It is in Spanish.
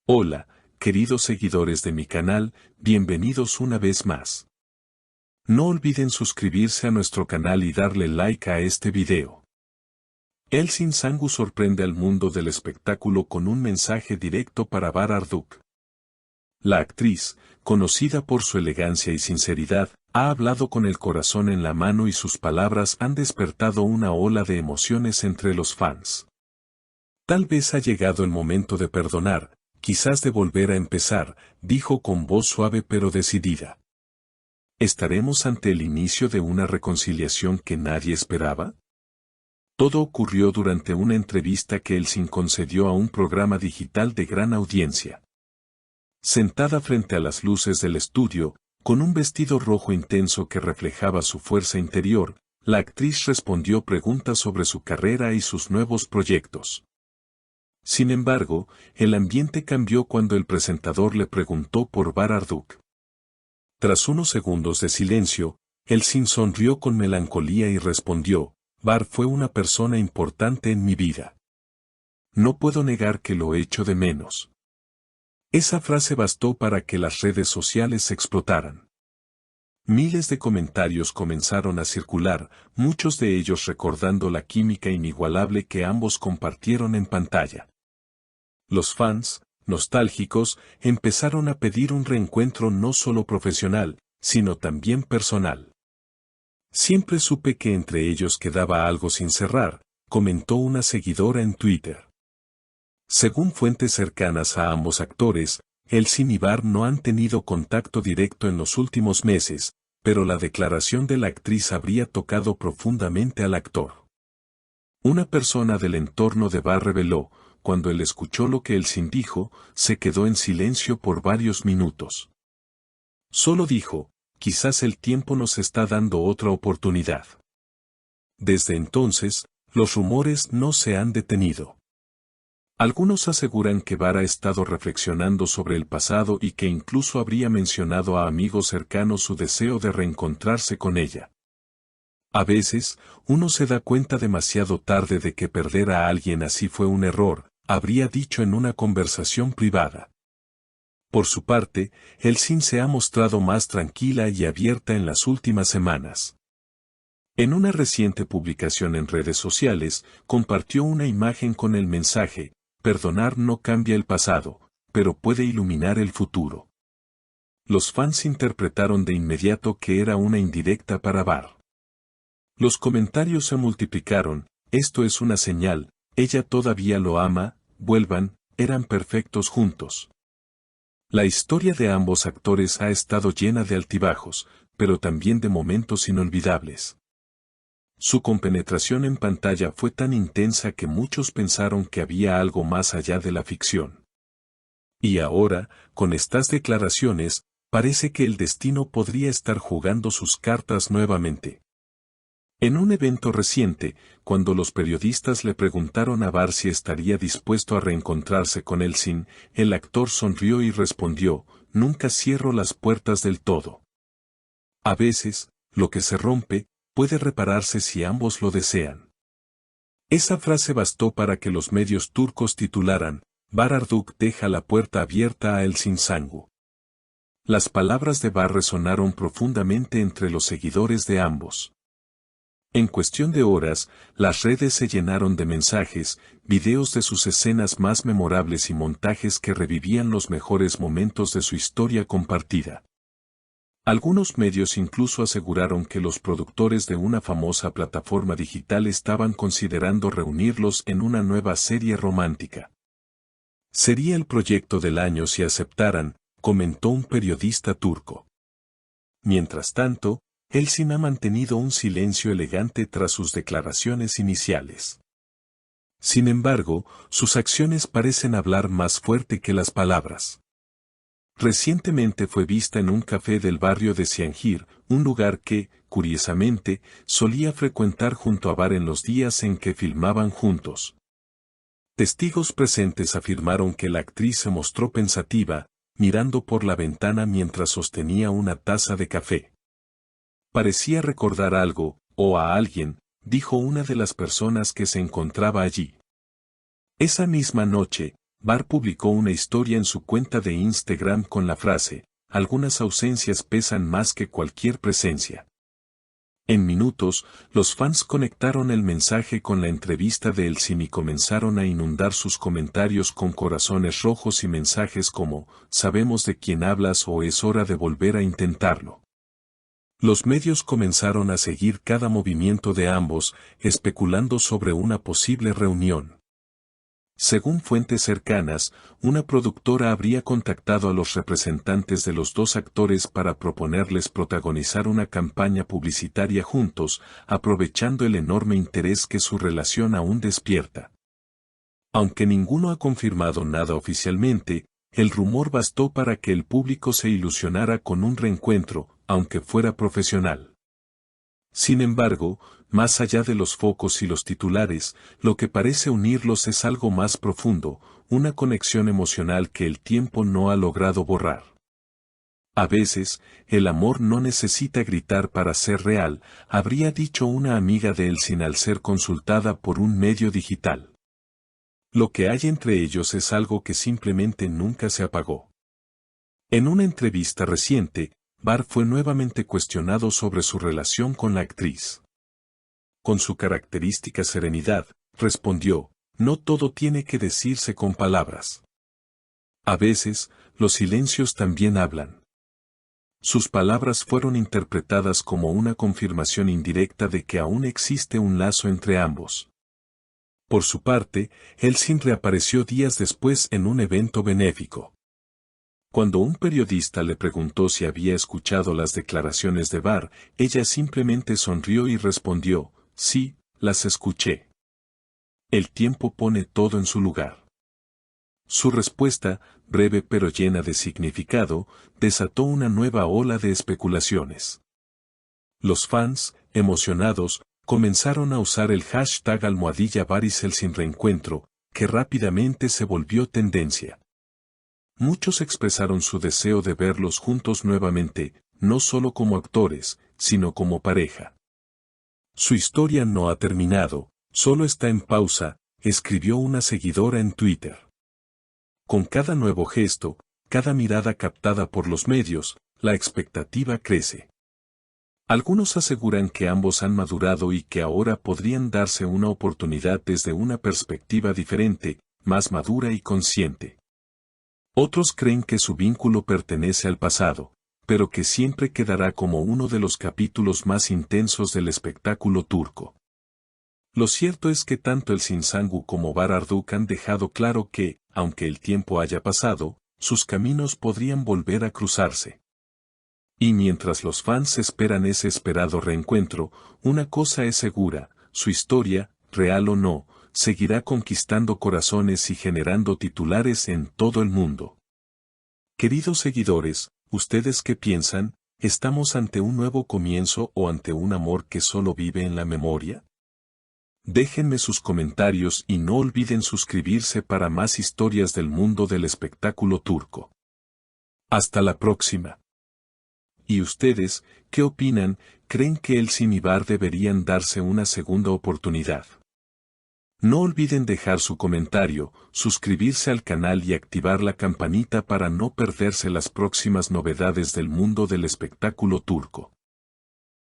Hola, queridos seguidores de mi canal, bienvenidos una vez más. No olviden suscribirse a nuestro canal y darle like a este video. Elsin Sangu sorprende al mundo del espectáculo con un mensaje directo para Barduk. La actriz, conocida por su elegancia y sinceridad, ha hablado con el corazón en la mano y sus palabras han despertado una ola de emociones entre los fans. Tal vez ha llegado el momento de perdonar, quizás de volver a empezar, dijo con voz suave pero decidida. ¿Estaremos ante el inicio de una reconciliación que nadie esperaba? Todo ocurrió durante una entrevista que Elsin concedió a un programa digital de gran audiencia. Sentada frente a las luces del estudio, con un vestido rojo intenso que reflejaba su fuerza interior, la actriz respondió preguntas sobre su carrera y sus nuevos proyectos. Sin embargo, el ambiente cambió cuando el presentador le preguntó por Barduk. Tras unos segundos de silencio, Elsin sonrió con melancolía y respondió, Bar fue una persona importante en mi vida. No puedo negar que lo echo de menos. Esa frase bastó para que las redes sociales explotaran. Miles de comentarios comenzaron a circular, muchos de ellos recordando la química inigualable que ambos compartieron en pantalla. Los fans, nostálgicos, empezaron a pedir un reencuentro no solo profesional, sino también personal. Siempre supe que entre ellos quedaba algo sin cerrar, comentó una seguidora en Twitter. Según fuentes cercanas a ambos actores, Elsin y Bar no han tenido contacto directo en los últimos meses, pero la declaración de la actriz habría tocado profundamente al actor. Una persona del entorno de Bar reveló, cuando él escuchó lo que Elsin dijo, se quedó en silencio por varios minutos. Solo dijo, quizás el tiempo nos está dando otra oportunidad. Desde entonces, los rumores no se han detenido. Algunos aseguran que Bar ha estado reflexionando sobre el pasado y que incluso habría mencionado a amigos cercanos su deseo de reencontrarse con ella. A veces, uno se da cuenta demasiado tarde de que perder a alguien así fue un error, habría dicho en una conversación privada. Por su parte, Elsin se ha mostrado más tranquila y abierta en las últimas semanas. En una reciente publicación en redes sociales, compartió una imagen con el mensaje, perdonar no cambia el pasado, pero puede iluminar el futuro. Los fans interpretaron de inmediato que era una indirecta para Bar. Los comentarios se multiplicaron, esto es una señal, ella todavía lo ama, vuelvan, eran perfectos juntos. La historia de ambos actores ha estado llena de altibajos, pero también de momentos inolvidables. Su compenetración en pantalla fue tan intensa que muchos pensaron que había algo más allá de la ficción. Y ahora, con estas declaraciones, parece que el destino podría estar jugando sus cartas nuevamente. En un evento reciente, cuando los periodistas le preguntaron a Bar si estaría dispuesto a reencontrarse con Elsin, el actor sonrió y respondió, nunca cierro las puertas del todo. A veces, lo que se rompe, puede repararse si ambos lo desean. Esa frase bastó para que los medios turcos titularan, Barduk deja la puerta abierta a Elsin Sangu. Las palabras de Bar resonaron profundamente entre los seguidores de ambos. En cuestión de horas, las redes se llenaron de mensajes, videos de sus escenas más memorables y montajes que revivían los mejores momentos de su historia compartida. Algunos medios incluso aseguraron que los productores de una famosa plataforma digital estaban considerando reunirlos en una nueva serie romántica. Sería el proyecto del año si aceptaran, comentó un periodista turco. Mientras tanto, Elsin ha mantenido un silencio elegante tras sus declaraciones iniciales. Sin embargo, sus acciones parecen hablar más fuerte que las palabras. Recientemente fue vista en un café del barrio de Siangir, un lugar que, curiosamente, solía frecuentar junto a Bar en los días en que filmaban juntos. Testigos presentes afirmaron que la actriz se mostró pensativa, mirando por la ventana mientras sostenía una taza de café. Parecía recordar algo, o a alguien, dijo una de las personas que se encontraba allí. Esa misma noche, Bar publicó una historia en su cuenta de Instagram con la frase, algunas ausencias pesan más que cualquier presencia. En minutos, los fans conectaron el mensaje con la entrevista de Elsin y comenzaron a inundar sus comentarios con corazones rojos y mensajes como, sabemos de quién hablas o es hora de volver a intentarlo. Los medios comenzaron a seguir cada movimiento de ambos, especulando sobre una posible reunión. Según fuentes cercanas, una productora habría contactado a los representantes de los dos actores para proponerles protagonizar una campaña publicitaria juntos, aprovechando el enorme interés que su relación aún despierta. Aunque ninguno ha confirmado nada oficialmente, el rumor bastó para que el público se ilusionara con un reencuentro, aunque fuera profesional. Sin embargo, más allá de los focos y los titulares, lo que parece unirlos es algo más profundo, una conexión emocional que el tiempo no ha logrado borrar. A veces, el amor no necesita gritar para ser real, habría dicho una amiga de Elsin al ser consultada por un medio digital. Lo que hay entre ellos es algo que simplemente nunca se apagó. En una entrevista reciente, Bar fue nuevamente cuestionado sobre su relación con la actriz. Con su característica serenidad, respondió, no todo tiene que decirse con palabras. A veces, los silencios también hablan. Sus palabras fueron interpretadas como una confirmación indirecta de que aún existe un lazo entre ambos. Por su parte, Elsin reapareció días después en un evento benéfico. Cuando un periodista le preguntó si había escuchado las declaraciones de Bar, ella simplemente sonrió y respondió, sí, las escuché. El tiempo pone todo en su lugar. Su respuesta, breve pero llena de significado, desató una nueva ola de especulaciones. Los fans, emocionados, comenzaron a usar el hashtag #BarisElsinReencuentro, que rápidamente se volvió tendencia. Muchos expresaron su deseo de verlos juntos nuevamente, no solo como actores, sino como pareja. Su historia no ha terminado, solo está en pausa, escribió una seguidora en Twitter. Con cada nuevo gesto, cada mirada captada por los medios, la expectativa crece. Algunos aseguran que ambos han madurado y que ahora podrían darse una oportunidad desde una perspectiva diferente, más madura y consciente. Otros creen que su vínculo pertenece al pasado, pero que siempre quedará como uno de los capítulos más intensos del espectáculo turco. Lo cierto es que tanto Elsin Sangu como Bar Arduk han dejado claro que, aunque el tiempo haya pasado, sus caminos podrían volver a cruzarse. Y mientras los fans esperan ese esperado reencuentro, una cosa es segura, su historia, real o no, seguirá conquistando corazones y generando titulares en todo el mundo. Queridos seguidores, ¿ustedes qué piensan? ¿Estamos ante un nuevo comienzo o ante un amor que solo vive en la memoria? Déjenme sus comentarios y no olviden suscribirse para más historias del mundo del espectáculo turco. Hasta la próxima. ¿Y ustedes, qué opinan? ¿Creen que Elsin y Bar deberían darse una segunda oportunidad? No olviden dejar su comentario, suscribirse al canal y activar la campanita para no perderse las próximas novedades del mundo del espectáculo turco.